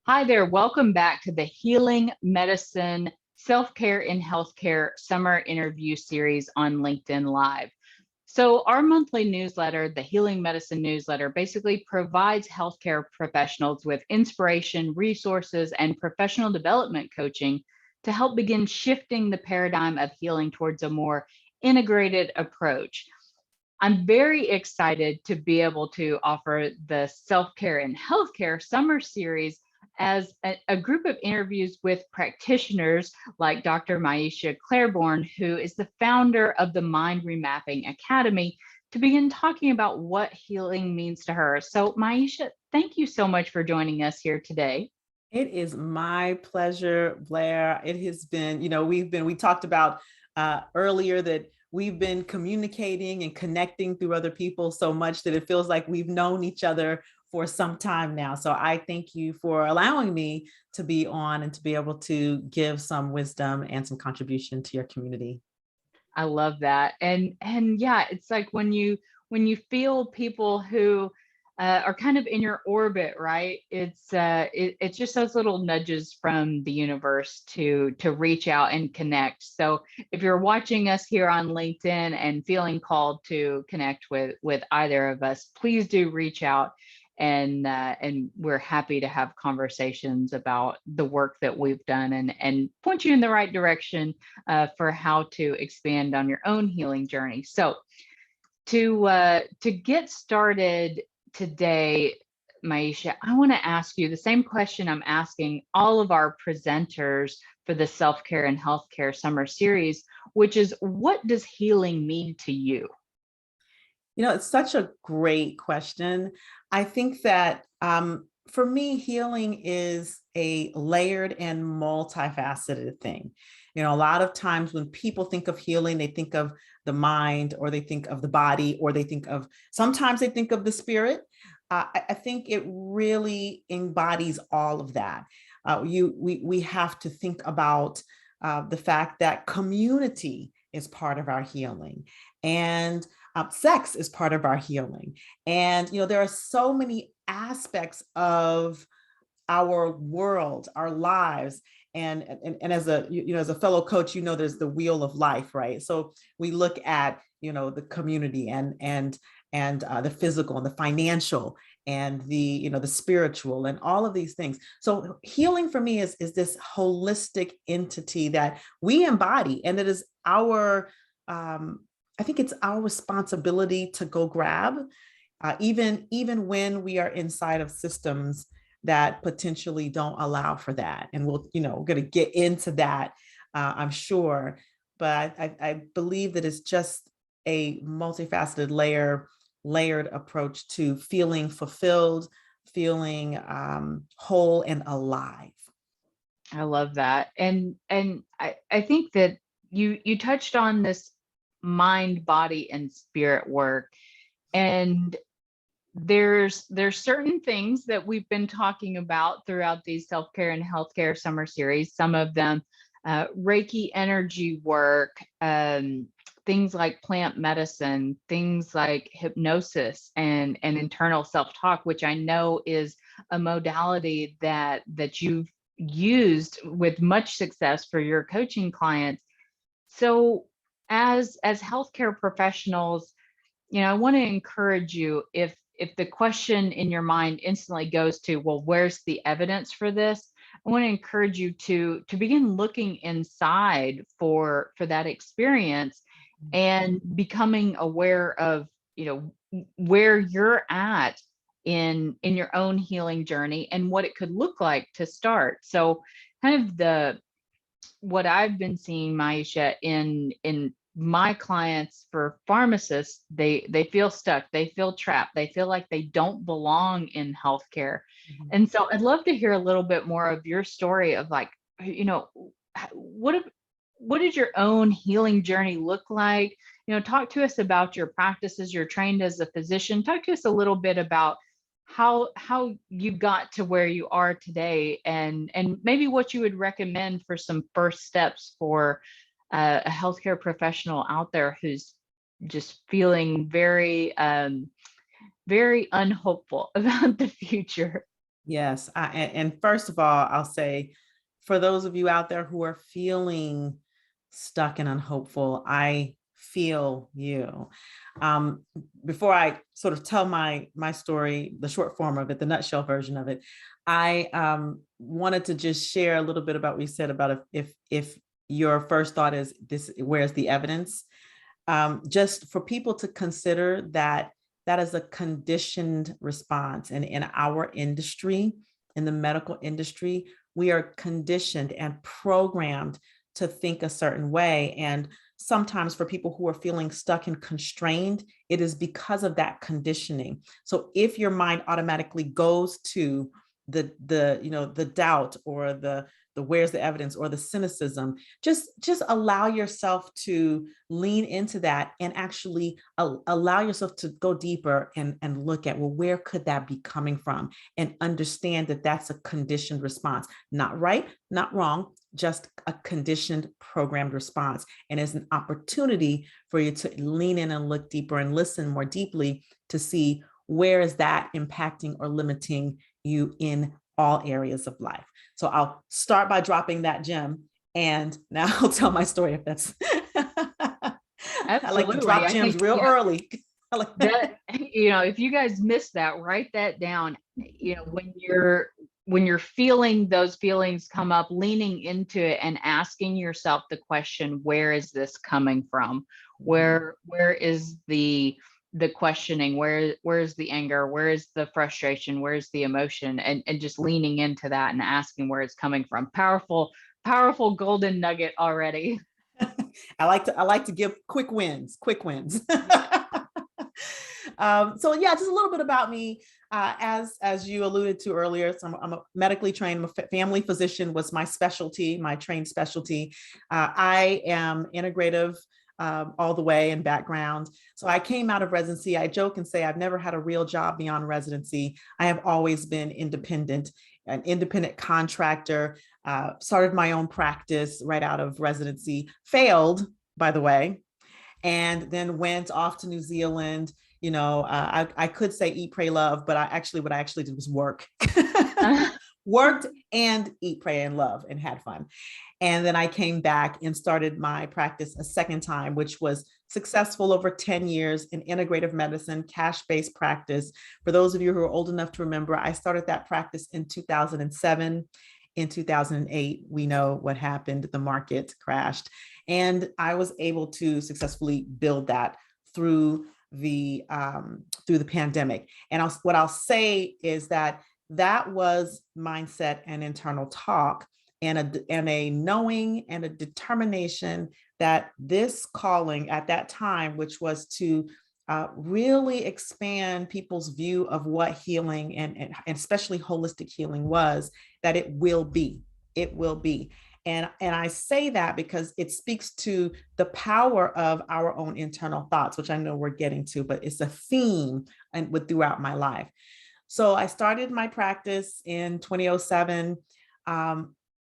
Hi there. Welcome back to the Healing Medicine Self-Care in Healthcare Summer Interview Series on LinkedIn Live. So our monthly newsletter, the Healing Medicine newsletter, basically provides healthcare professionals with inspiration, resources, and professional development coaching to help begin shifting the paradigm of healing towards a more integrated approach. I'm very excited to be able to offer the Self-Care in Healthcare Summer Series as a group of interviews with practitioners like Dr. Maiysha Clairborne, who is the founder of the Mind ReMapping Academy, to begin talking about what healing means to her. So Maiysha, thank you so much for joining us here today. It is my pleasure, Blair. It has been, we talked about earlier that we've been communicating and connecting through other people so much that it feels like we've known each other for some time now. So I thank you for allowing me to be on and to be able to give some wisdom and some contribution to your community. I love that. And yeah, it's like when you feel people who are kind of in your orbit, right? It's just those little nudges from the universe to reach out and connect. So if you're watching us here on LinkedIn and feeling called to connect with either of us, please do reach out, and we're happy to have conversations about the work that we've done and point you in the right direction for how to expand on your own healing journey. So to get started today, Maiysha, I want to ask you the same question I'm asking all of our presenters for the Self-Care and Healthcare Summer Series, which is, what does healing mean to you? It's such a great question. I think that for me, healing is a layered and multifaceted thing. A lot of times when people think of healing, they think of the mind, or they think of the body, or sometimes they think of the spirit. I think it really embodies all of that. We have to think about the fact that community is part of our healing, and sex is part of our healing. And, there are so many aspects of our world, our lives. And as a fellow coach, there's the wheel of life, right? So we look at, the community and the physical and the financial and the spiritual and all of these things. So healing for me is this holistic entity that we embody, and it is I think it's our responsibility to go grab, even when we are inside of systems that potentially don't allow for that. And we're going to get into that, I'm sure. But I believe that it's just a multifaceted layered approach to feeling fulfilled, feeling whole and alive. I love that. And I think that you touched on this mind, body, and spirit work. And there's certain things that we've been talking about throughout these self-care and healthcare summer series. Some of them Reiki energy work, things like plant medicine, things like hypnosis and internal self-talk, which I know is a modality that you've used with much success for your coaching clients. So as healthcare professionals, I want to encourage you, if the question in your mind instantly goes to, well, where's the evidence for this? I want to encourage you to begin looking inside for that experience and becoming aware of, where you're at in your own healing journey and what it could look like to start. So kind of what I've been seeing, Maiysha, in my clients for pharmacists, they feel stuck, they feel trapped, they feel like they don't belong in healthcare. Mhm. And so I'd love to hear a little bit more of your story of, like, what what did your own healing journey look like? Talk to us about your practices. You're trained as a physician. Talk to us a little bit about how you got to where you are today, and maybe what you would recommend for some first steps for a healthcare professional out there who's just feeling very very unhopeful about the future. Yes. And first of all, I'll say, for those of you out there who are feeling stuck and unhopeful, I feel you. Um, Before I sort of tell my story, the short form of it, the nutshell version of it, I wanted to just share a little bit about what you said about if your first thought is this, where's the evidence? Just for people to consider that that is a conditioned response. And in our industry, in the medical industry, we are conditioned and programmed to think a certain way. And sometimes for people who are feeling stuck and constrained, it is because of that conditioning. So if your mind automatically goes to the doubt or the where's the evidence or the cynicism, just allow yourself to lean into that and actually allow yourself to go deeper and look at, well, where could that be coming from, and understand that that's a conditioned response, not right, not wrong, just a conditioned programmed response. And it's an opportunity for you to lean in and look deeper and listen more deeply to see where is that impacting or limiting you in all areas of life. So I'll start by dropping that gem, and now I'll tell my story if that's I like to Absolutely. drop I gems think, real early. that, if you guys missed that, write that down. When you're feeling those feelings come up, leaning into it and asking yourself the question, where is this coming from? Where is the questioning? Where is the anger? Where is the frustration? Where's the emotion? And just leaning into that and asking where it's coming from. Powerful golden nugget already. I like to give quick wins, Yeah. So yeah, just a little bit about me. As you alluded to earlier, so I'm a medically trained, I'm a family physician was my specialty, my trained specialty. I am integrative all the way in background. So I came out of residency. I joke and say I've never had a real job beyond residency. I have always been independent, an independent contractor. Started my own practice right out of residency, failed, by the way, and then went off to New Zealand. I could say eat, pray, love, but what I actually did was work. Worked and eat, pray, and love, and had fun. And then I came back and started my practice a second time, which was successful over 10 years in integrative medicine, cash-based practice. For those of you who are old enough to remember, I started that practice in 2007. In 2008, we know what happened. The market crashed. And I was able to successfully build that through the pandemic. And what I'll say is that was mindset and internal talk, and a knowing and a determination that this calling at that time, which was to really expand people's view of what healing and especially holistic healing was, that it will be. And I say that because it speaks to the power of our own internal thoughts, which I know we're getting to, but it's a theme throughout my life. So I started my practice in 2007.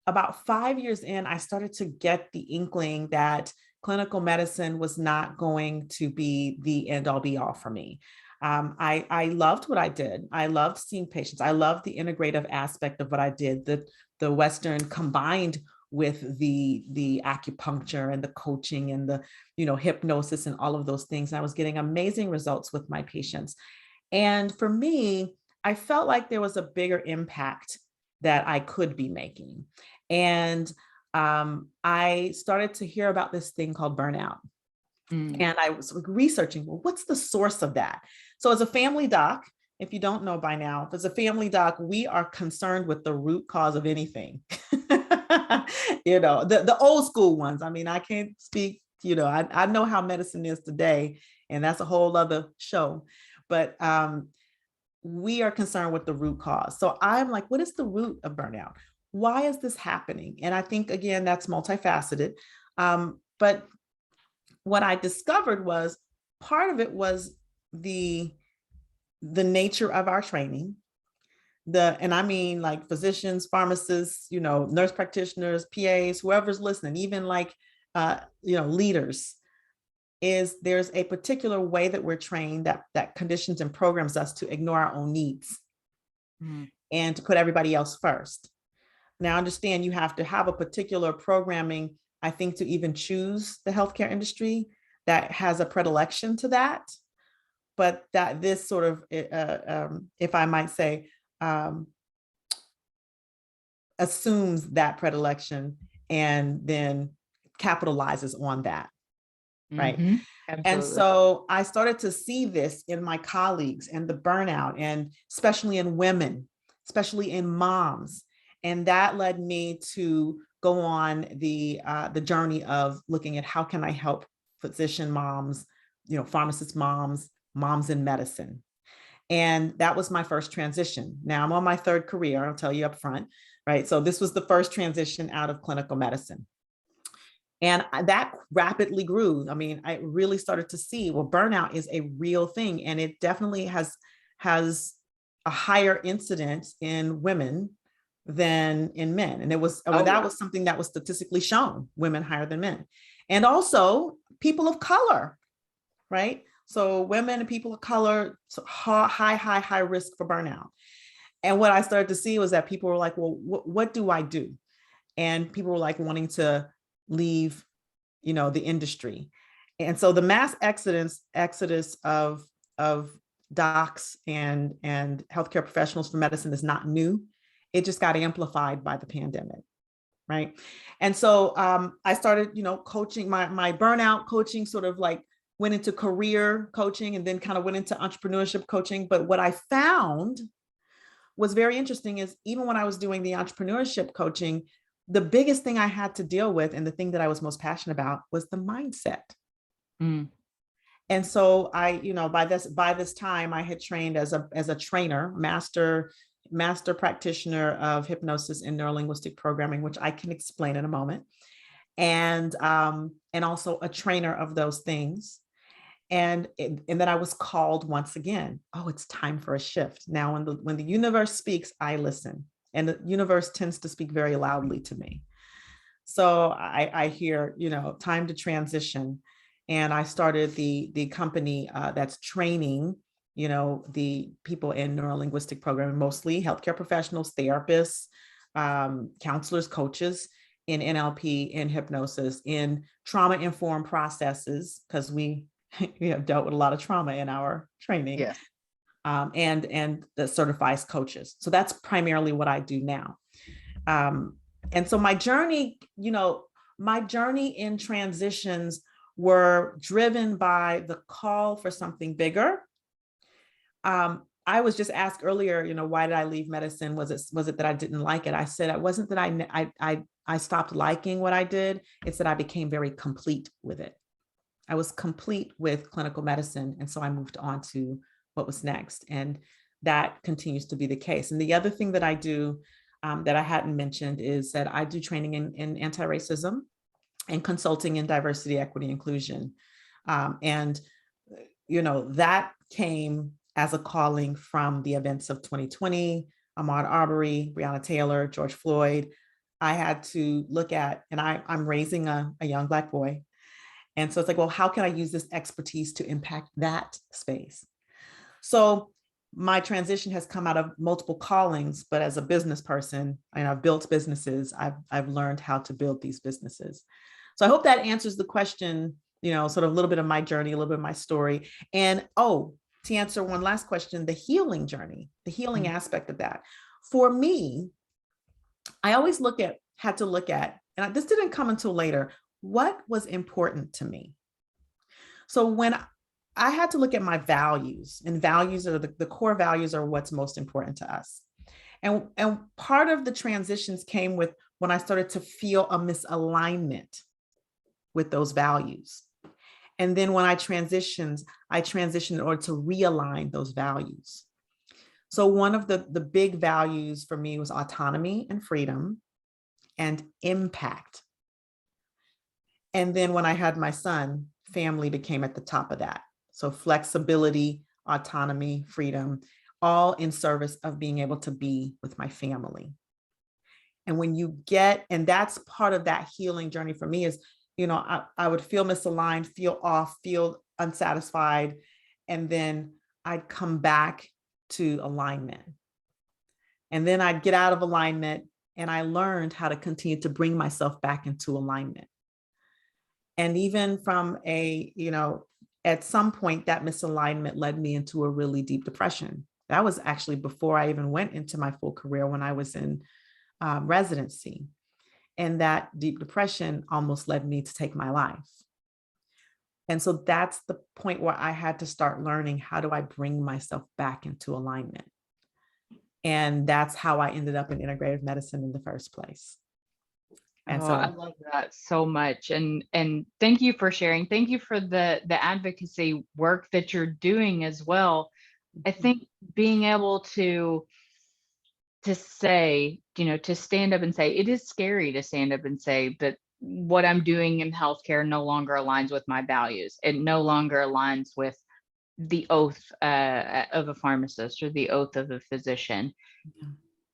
About 5 years in, I started to get the inkling that clinical medicine was not going to be the end all be all for me. I loved what I did. I loved seeing patients. I loved the integrative aspect of what I did, the Western combined with the acupuncture and the coaching and the hypnosis and all of those things. I was getting amazing results with my patients. And for me, I felt like there was a bigger impact that I could be making. And I started to hear about this thing called burnout. And I was researching, well, what's the source of that? So as a family doc, if you don't know by now, as a family doc, we are concerned with the root cause of anything. The old school ones. I mean, I can't speak, I know how medicine is today, and that's a whole other show. But we are concerned with the root cause. So I'm like, what is the root of burnout? Why is this happening? And I think, again, that's multifaceted. But what I discovered was part of it was the nature of our training. And I mean like physicians, pharmacists, nurse practitioners, PAs, whoever's listening, even like, leaders, there's a particular way that we're trained that conditions and programs us to ignore our own needs. and to put everybody else first. Now, understand you have to have a particular programming, I think, to even choose the healthcare industry that has a predilection to that. But that this sort of, if I might say, assumes that predilection and then capitalizes on that, right? Mm-hmm. And Absolutely. so I started to see this in my colleagues and the burnout, and especially in women, especially in moms. And that led me to go on the journey of looking at how can I help physician moms, pharmacist moms, moms in medicine. And that was my first transition. Now I'm on my third career, I'll tell you up front, right? So this was the first transition out of clinical medicine. And that rapidly grew. I mean, I really started to see, well, burnout is a real thing. And it definitely has a higher incidence in women than in men. And it was, that was something that was statistically shown, women higher than men. And also people of color, right? So women and people of color, so high risk for burnout. And what I started to see was that people were like, well, what do I do? And people were like wanting to leave, the industry. And so the mass exodus of docs and healthcare professionals for medicine is not new. It just got amplified by the pandemic, right? And so I started, coaching. My burnout coaching sort of like went into career coaching and then kind of went into entrepreneurship coaching. But what I found was very interesting is even when I was doing the entrepreneurship coaching, the biggest thing I had to deal with and the thing that I was most passionate about was the mindset. Mm. And so I, by this time I had trained as a trainer, master practitioner of hypnosis and neurolinguistic programming, which I can explain in a moment. And also a trainer of those things. And then I was called once again. Oh, it's time for a shift. Now, when the universe speaks, I listen, and the universe tends to speak very loudly to me. So I hear, time to transition, and I started the company that's training, the people in neurolinguistic programming, mostly healthcare professionals, therapists, counselors, coaches in NLP, in hypnosis, in trauma-informed processes, because we have dealt with a lot of trauma in our training. Yeah. And the certified coaches. So that's primarily what I do now. And so my journey in transitions were driven by the call for something bigger. I was just asked earlier, why did I leave medicine? Was it that I didn't like it? I said it wasn't that I stopped liking what I did. It's that I became very complete with it. I was complete with clinical medicine. And so I moved on to what was next. And that continues to be the case. And the other thing that I do that I hadn't mentioned is that I do training in anti-racism and consulting in diversity, equity, inclusion. And that came as a calling from the events of 2020, Ahmaud Arbery, Breonna Taylor, George Floyd. I had to look at, and I'm raising a young Black boy. And so it's like, well, how can I use this expertise to impact that space? So my transition has come out of multiple callings, but as a business person, and I've built businesses, I've learned how to build these businesses. So I hope that answers the question, sort of a little bit of my journey, a little bit of my story. And to answer one last question, the healing journey, the healing aspect of that. For me, I always had to look at, and this didn't come until later, what was important to me. So when I had to look at my values, and values are the core values are what's most important to us. And part of the transitions came with when I started to feel a misalignment with those values. And then when I transitioned in order to realign those values. So one of the big values for me was autonomy and freedom and impact. And then when I had my son, family became at the top of that. So flexibility, autonomy, freedom, all in service of being able to be with my family. And when you and that's part of that healing journey for me is, I would feel misaligned, feel off, feel unsatisfied. And then I'd come back to alignment. And then I'd get out of alignment, and I learned how to continue to bring myself back into alignment. And even from at some point, that misalignment led me into a really deep depression. That was actually before I even went into my full career, when I was in residency. And that deep depression almost led me to take my life. And so that's the point where I had to start learning, how do I bring myself back into alignment? And that's how I ended up in integrative medicine in the first place. And Oh, I love that so much. And thank you for sharing. Thank you for the advocacy work that you're doing as well. I think being able to say, to stand up and say, it is scary to stand up and say that what I'm doing in healthcare no longer aligns with my values. It no longer aligns with the oath of a pharmacist or the oath of a physician.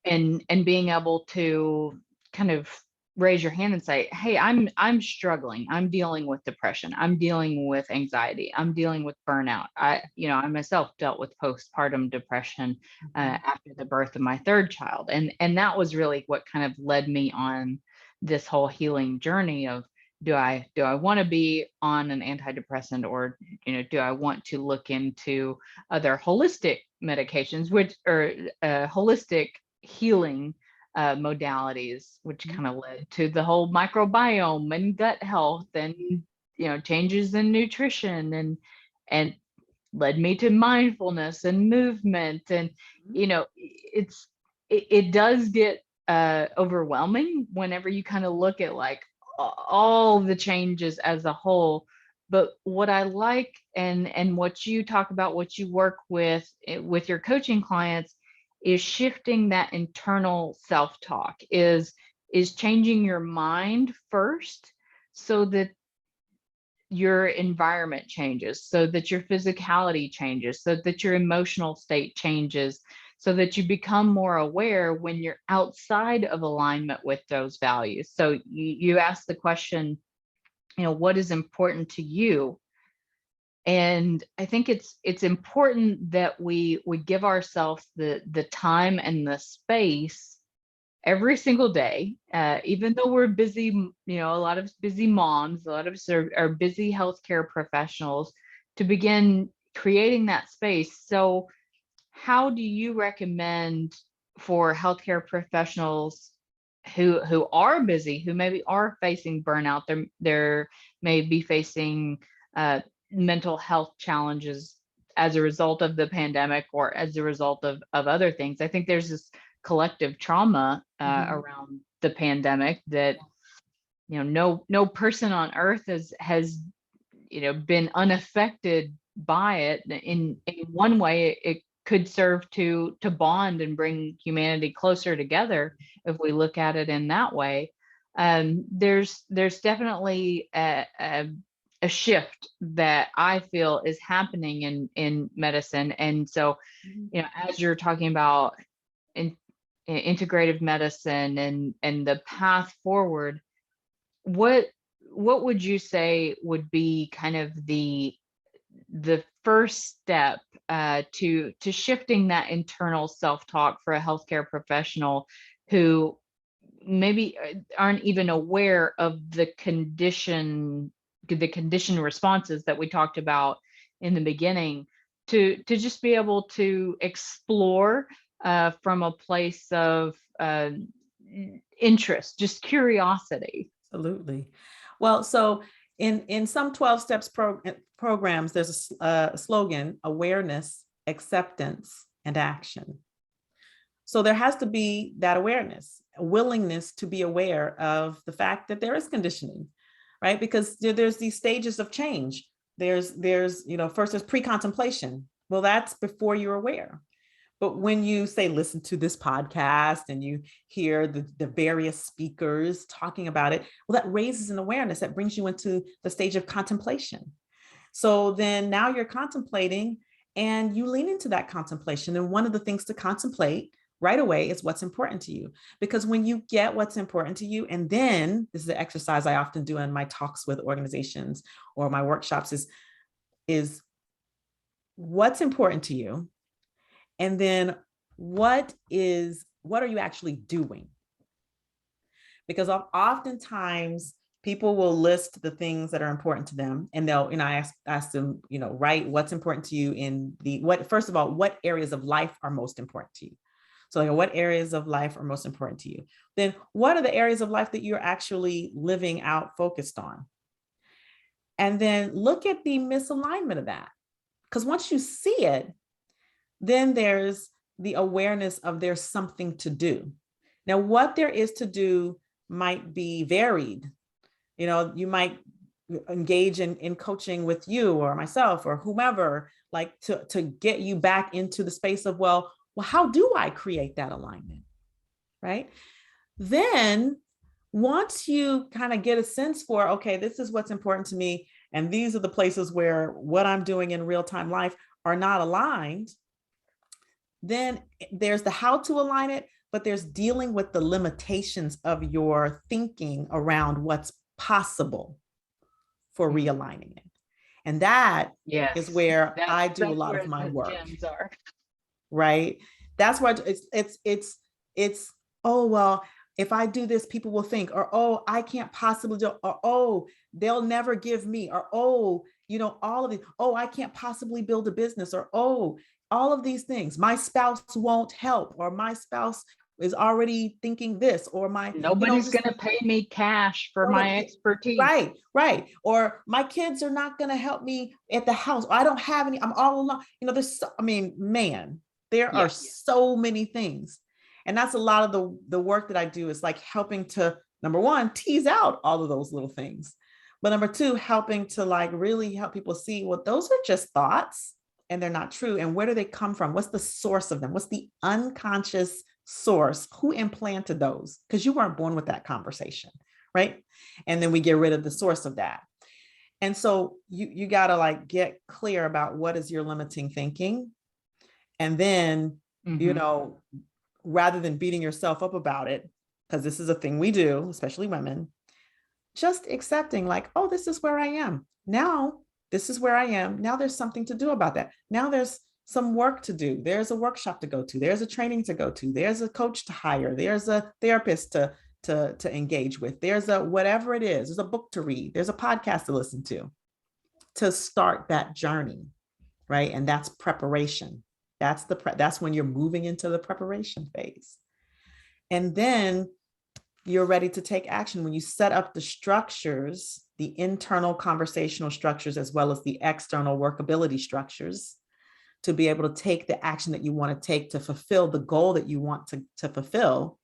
Yeah. And being able to kind of raise your hand and say, hey, I'm struggling. I'm dealing with depression. I'm dealing with anxiety. I'm dealing with burnout. I myself dealt with postpartum depression after the birth of my third child. And that was really what kind of led me on this whole healing journey of, do I want to be on an antidepressant, or do I want to look into other holistic medications, which or holistic healing modalities, which kind of led to the whole microbiome and gut health, and changes in nutrition, and led me to mindfulness and movement. And it does get overwhelming whenever you kind of look at like all the changes as a whole. But what I like, and what you talk about, what you work with your coaching clients, is shifting that internal self-talk, is changing your mind first, so that your environment changes, so that your physicality changes, so that your emotional state changes, so that you become more aware when you're outside of alignment with those values. So you ask the question, what is important to you? And I think it's important that we give ourselves the time and the space every single day, even though we're busy, a lot of busy moms, a lot of us are busy healthcare professionals, to begin creating that space. So how do you recommend for healthcare professionals who are busy, who maybe are facing burnout, they're may be facing mental health challenges as a result of the pandemic, or as a result of other things? I think there's this collective trauma around the pandemic that no person on earth has been unaffected by it. In one way, it could serve to bond and bring humanity closer together if we look at it in that way. There's definitely a shift that I feel is happening in medicine. And so, as you're talking about integrative medicine and the path forward, what would you say would be kind of the first step to shifting that internal self-talk for a healthcare professional who maybe aren't even aware of the condition responses that we talked about in the beginning, to just be able to explore from a place of interest, just curiosity? Absolutely. Well, so in some 12 steps programs, there's a slogan: awareness, acceptance, and action. So there has to be that awareness, a willingness to be aware of the fact that there is conditioning, right? Because there's these stages of change. There's first there's pre-contemplation. Well, that's before you're aware. But when you say, listen to this podcast, and you hear the various speakers talking about it, well, that raises an awareness that brings you into the stage of contemplation. So then now you're contemplating, and you lean into that contemplation. And one of the things to contemplate right away is what's important to you. Because when you get what's important to you, and then this is the exercise I often do in my talks with organizations or my workshops, is what's important to you, and then what is what are you actually doing? Because oftentimes people will list the things that are important to them, and they'll, I ask them, write what's important to you in first of all, what areas of life are most important to you? So like, what areas of life are most important to you? Then what are the areas of life that you're actually living out, focused on? And then look at the misalignment of that. Because once you see it, then there's the awareness of there's something to do. Now, what there is to do might be varied. You might engage in coaching with you or myself or whomever, like to get you back into the space of, well, how do I create that alignment? Right? Then once you kind of get a sense for, okay, this is what's important to me, and these are the places where what I'm doing in real-time life are not aligned, then there's the how to align it, but there's dealing with the limitations of your thinking around what's possible for realigning it. And that is where I do a lot of my work. Gems are. Right? That's why it's, oh, well, if I do this, people will think, or, oh, I can't possibly do, or, oh, they'll never give me, or, oh, all of it. Oh, I can't possibly build a business, or, oh, all of these things. My spouse won't help, or my spouse is already thinking this, or nobody's going to pay me cash for my expertise. Right. Or my kids are not going to help me at the house. Or I don't have any, I'm all alone. There are so many things. And that's a lot of the work that I do, is like helping to, number one, tease out all of those little things. But number two, helping to like really help people see, well, those are just thoughts and they're not true. And where do they come from? What's the source of them? What's the unconscious source? Who implanted those? Because you weren't born with that conversation, right? And then we get rid of the source of that. And so you got to like get clear about what is your limiting thinking. And then, rather than beating yourself up about it, because this is a thing we do, especially women, just accepting like, oh, this is where I am. Now, this is where I am. Now there's something to do about that. Now there's some work to do. There's a workshop to go to. There's a training to go to. There's a coach to hire. There's a therapist to engage with. There's a whatever it is. There's a book to read. There's a podcast to listen to start that journey, right? And that's preparation. That's when you're moving into the preparation phase. And then you're ready to take action when you set up the structures, the internal conversational structures, as well as the external workability structures, to be able to take the action that you want to take to fulfill the goal that you want to fulfill.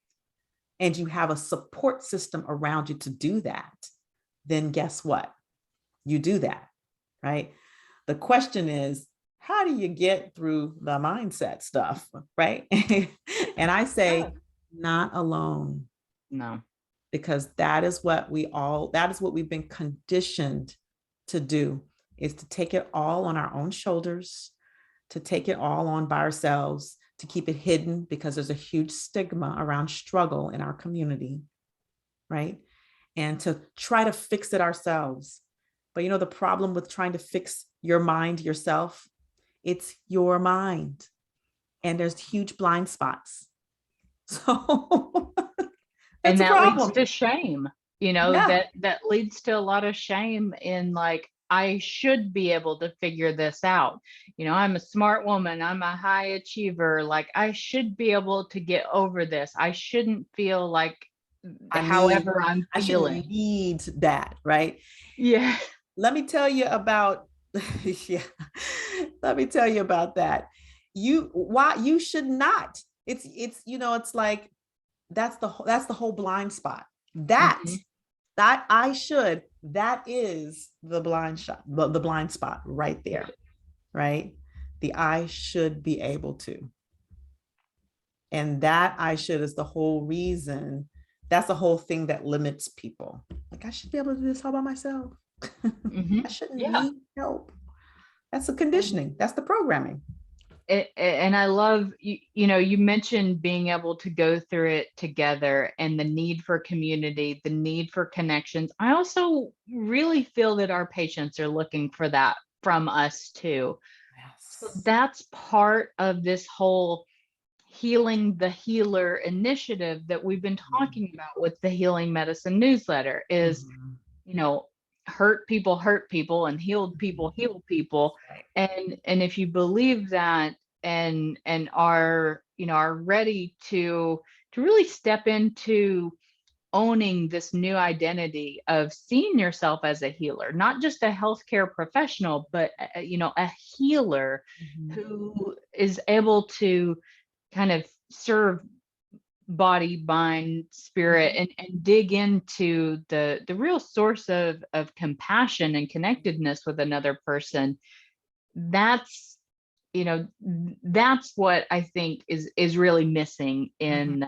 And you have a support system around you to do that. Then guess what? You do that, right? The question is, how do you get through the mindset stuff, right? And I say, not alone. No. Because that is what we've been conditioned to do, is to take it all on our own shoulders, to take it all on by ourselves, to keep it hidden, because there's a huge stigma around struggle in our community, right? And to try to fix it ourselves. But the problem with trying to fix your mind yourself, it's your mind. And there's huge blind spots. So and that leads to shame, that leads to a lot of shame in like, I should be able to figure this out. I'm a smart woman. I'm a high achiever. Like, I should be able to get over this. I shouldn't feel like I'm feeling. I shouldn't need that, right? Yeah. Let me tell you about, let me tell you about that. Why you should not. It's like, that's the whole blind spot. That I should, that is the blind spot right there, right? The I should be able to. And that I should is the whole reason. That's the whole thing that limits people. Like, I should be able to do this all by myself. I shouldn't need help. That's the conditioning. That's the programming. And I love, you mentioned being able to go through it together and the need for community, the need for connections. I also really feel that our patients are looking for that from us too. Yes. So that's part of this whole Healing the Healer initiative that we've been talking about with the Healing Medicine newsletter is, Mhm. you know, hurt people and healed people heal people. Right. And if you believe that and are, are ready to really step into owning this new identity of seeing yourself as a healer, not just a healthcare professional, but a healer Mhm. who is able to kind of serve body, mind, spirit, Mhm. and dig into the real source of compassion and connectedness with another person. That's that's what I think is really missing Mhm.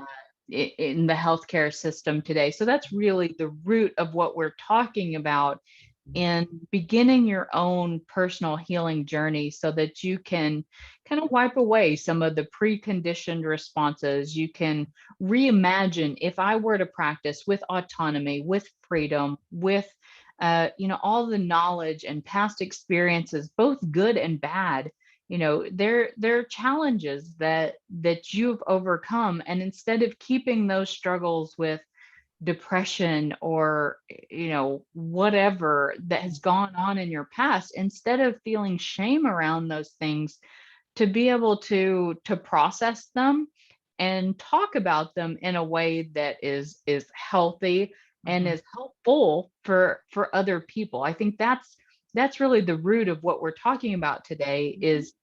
in the healthcare system today. So that's really the root of what we're talking about in beginning your own personal healing journey so that you can kind of wipe away some of the preconditioned responses. You can reimagine, if I were to practice with autonomy, with freedom, with all the knowledge and past experiences, both good and bad. There are challenges that you've overcome, and instead of keeping those struggles with depression or whatever that has gone on in your past, instead of feeling shame around those things, to be able to process them and talk about them in a way that is healthy and Mhm. is helpful for other people. I think that's really the root of what we're talking about today, Mhm. is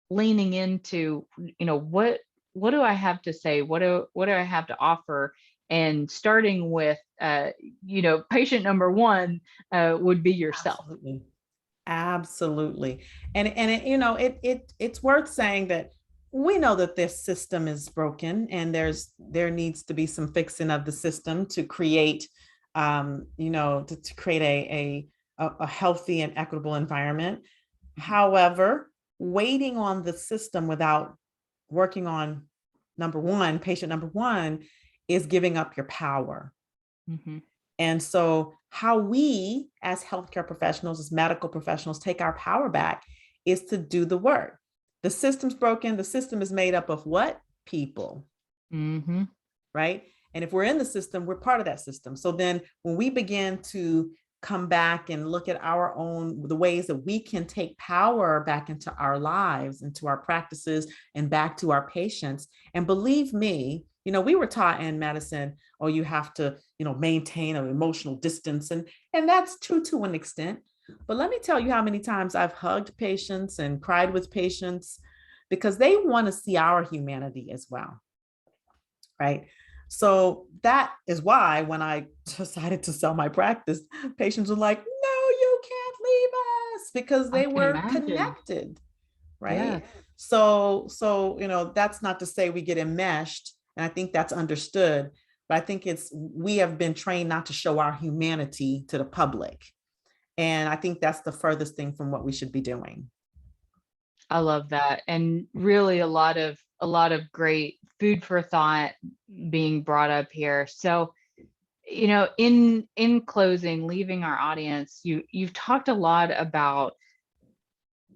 leaning into, what do I have to say? What do I have to offer? And starting with, patient number one would be yourself. Absolutely. Absolutely. And it's worth saying that we know that this system is broken and there needs to be some fixing of the system to create to create a healthy and equitable environment. However, waiting on the system without working on number one, patient number one, is giving up your power. Mm-hmm. And so, how we as healthcare professionals, as medical professionals, take our power back is to do the work. The system's broken. The system is made up of what? People, Mm-hmm. right? And if we're in the system, we're part of that system. So then when we begin to come back and look at our own, the ways that we can take power back into our lives, into our practices, and back to our patients. And believe me, we were taught in medicine, oh, you have to, maintain an emotional distance. And that's true to an extent. But let me tell you how many times I've hugged patients and cried with patients because they want to see our humanity as well. Right. So that is why when I decided to sell my practice, patients were like, no, you can't leave us, because I they can were imagine. connected. Yeah. Right. So, that's not to say we get enmeshed. And I think that's understood. But I think we have been trained not to show our humanity to the public. And I think that's the furthest thing from what we should be doing. I love that. And really a lot of great food for thought being brought up here. So, in closing, leaving our audience, you've talked a lot about,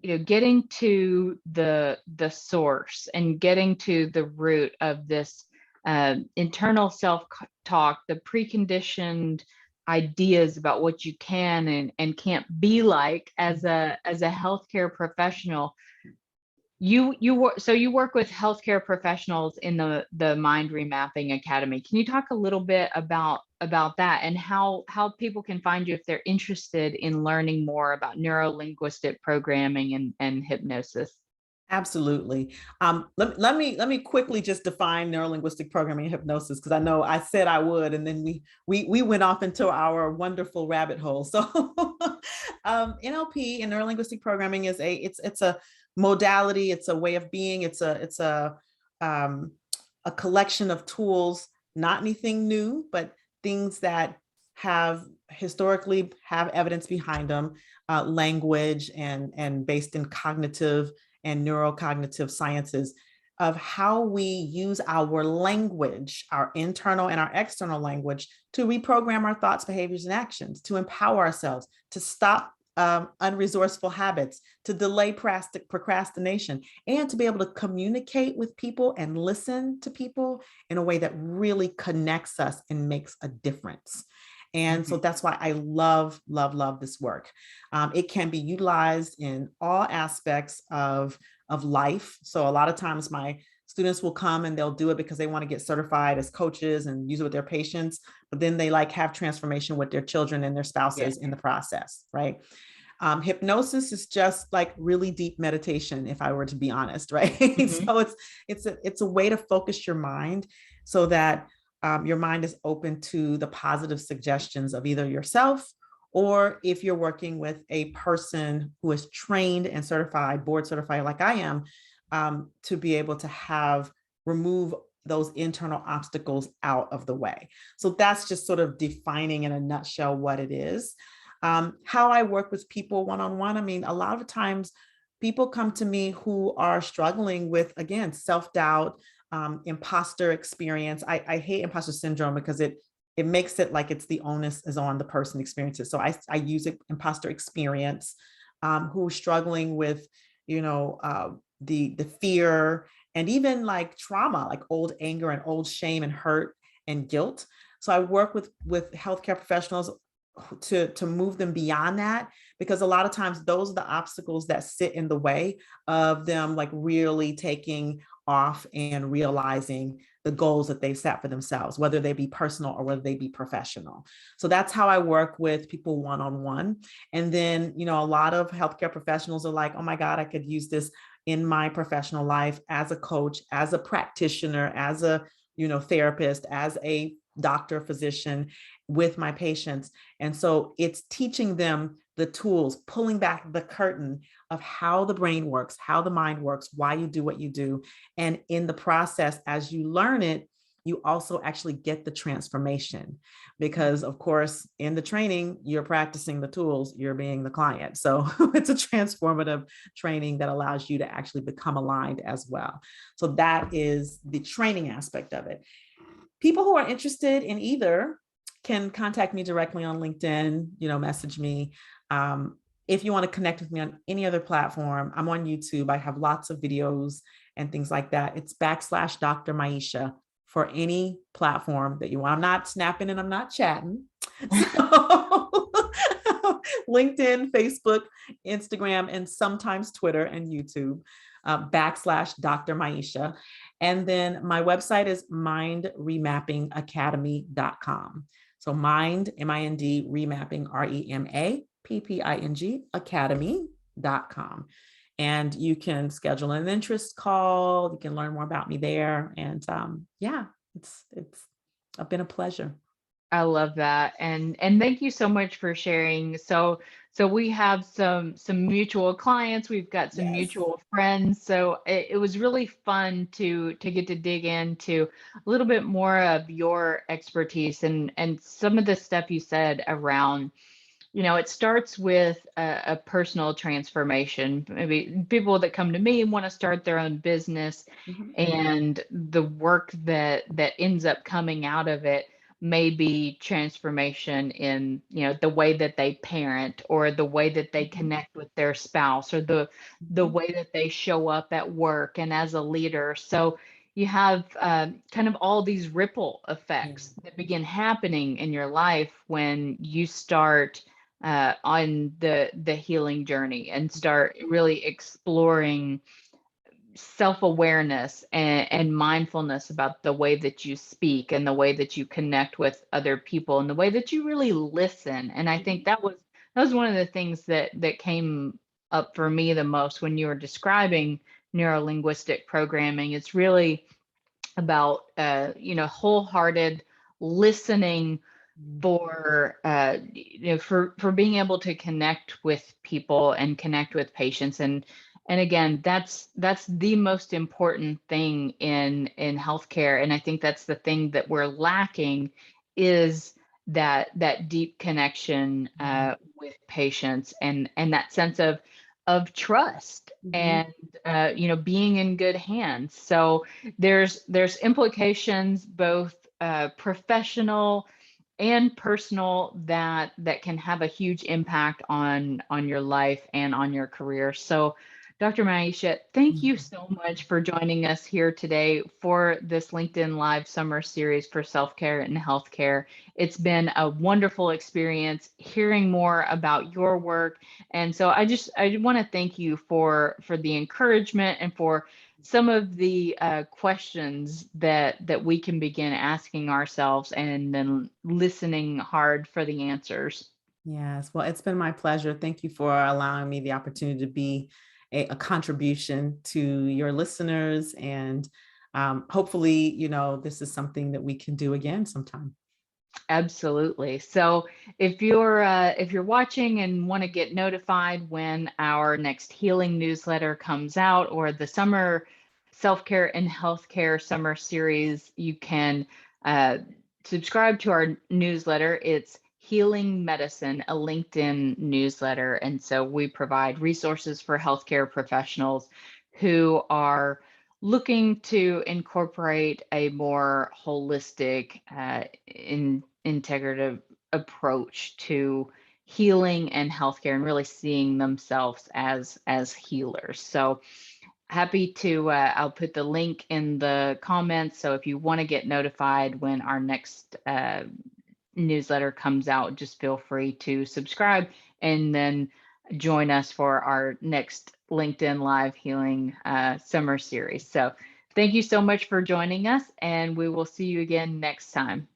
getting to the source and getting to the root of this internal self talk, the preconditioned ideas about what you can and can't be like as a healthcare professional. You work with healthcare professionals in the Mind ReMapping Academy. Can you talk a little bit about that and how people can find you if they're interested in learning more about neuro-linguistic programming and hypnosis? Absolutely. Let me quickly just define neurolinguistic programming and hypnosis, because I know I said I would, and then we went off into our wonderful rabbit hole. So, NLP and neurolinguistic programming is it's a modality, it's a way of being, um, a collection of tools, not anything new, but things that have historically have evidence behind them, language and based in cognitive and neurocognitive sciences of how we use our language, our internal and our external language, to reprogram our thoughts, behaviors, and actions, to empower ourselves, to stop unresourceful habits, to delay procrastination, and to be able to communicate with people and listen to people in a way that really connects us and makes a difference. And so that's why I love, love, love this work. It can be utilized in all aspects of life. So a lot of times my students will come and they'll do it because they want to get certified as coaches and use it with their patients, but then they like have transformation with their children and their spouses in the process, right? Hypnosis is just like really deep meditation, if I were to be honest, right? So it's a way to focus your mind so that your mind is open to the positive suggestions of either yourself, or if you're working with a person who is trained and certified, board certified like I am, to be able to remove those internal obstacles out of the way. So that's just sort of defining in a nutshell what it is. How I work with people one-on-one, I mean, a lot of times people come to me who are struggling with, again, self-doubt, imposter experience. I hate imposter syndrome because it makes it like it's the onus is on the person experiencing it. So I use it, imposter experience, who are struggling with, the fear and even like trauma, like old anger and old shame and hurt and guilt. So I work with healthcare professionals to move them beyond that, because a lot of times those are the obstacles that sit in the way of them like really taking off and realizing the goals that they've set for themselves, whether they be personal or whether they be professional. So that's how I work with people one-on-one. And then, a lot of healthcare professionals are like, oh my God, I could use this in my professional life as a coach, as a practitioner, as a, therapist, as a doctor, physician with my patients. And so it's teaching them the tools, pulling back the curtain of how the brain works, how the mind works, why you do what you do. And in the process, as you learn it, you also actually get the transformation, because of course, in the training, you're practicing the tools, you're being the client. So it's a transformative training that allows you to actually become aligned as well. So that is the training aspect of it. People who are interested in either can contact me directly on LinkedIn, message me. If you want to connect with me on any other platform, I'm on YouTube. I have lots of videos and things like that. It's /Dr. Maiysha for any platform that you want. I'm not snapping and I'm not chatting. So LinkedIn, Facebook, Instagram, and sometimes Twitter and YouTube, /Dr. Maiysha. And then my website is mindremappingacademy.com. So Mind, MIND, Remapping, REMAPPING, Academy.com. And you can schedule an interest call. You can learn more about me there. And it's been a pleasure. I love that. And thank you so much for sharing. So we have some mutual clients, we've got some mutual friends. So it was really fun to get to dig into a little bit more of your expertise and some of the stuff you said around, it starts with a personal transformation. Maybe people that come to me want to start their own business, and the work that ends up coming out of it may be transformation in, the way that they parent, or the way that they connect with their spouse, or the way that they show up at work and as a leader. So you have kind of all these ripple effects that begin happening in your life when you start on the healing journey and start really exploring self-awareness and mindfulness about the way that you speak and the way that you connect with other people and the way that you really listen. And I think that was one of the things that came up for me the most when you were describing neuro-linguistic programming. It's really about wholehearted listening for for being able to connect with people and connect with patients. And again, that's the most important thing in healthcare. And I think that's the thing that we're lacking, is that deep connection with patients, and that sense of trust and being in good hands. So there's implications, both professional and personal that can have a huge impact on your life and on your career. So Dr. Maiysha, thank you so much for joining us here today for this LinkedIn Live Summer Series for Self-Care and Healthcare. It's been a wonderful experience hearing more about your work. And so I want to thank you for the encouragement and for some of the questions that we can begin asking ourselves and then listening hard for the answers. Yes, well, it's been my pleasure. Thank you for allowing me the opportunity to be a contribution to your listeners. And hopefully, this is something that we can do again sometime. Absolutely. So if you're watching and want to get notified when our next healing newsletter comes out or the summer self-care and healthcare summer series, you can uh, subscribe to our newsletter. It's Healing Medicine, a LinkedIn newsletter. And so we provide resources for healthcare professionals who are looking to incorporate a more holistic, integrative approach to healing and healthcare, and really seeing themselves as healers. So happy to I'll put the link in the comments. So if you want to get notified when our next newsletter comes out, just feel free to subscribe and then join us for our next LinkedIn Live Healing Summer Series. So thank you so much for joining us, and we will see you again next time.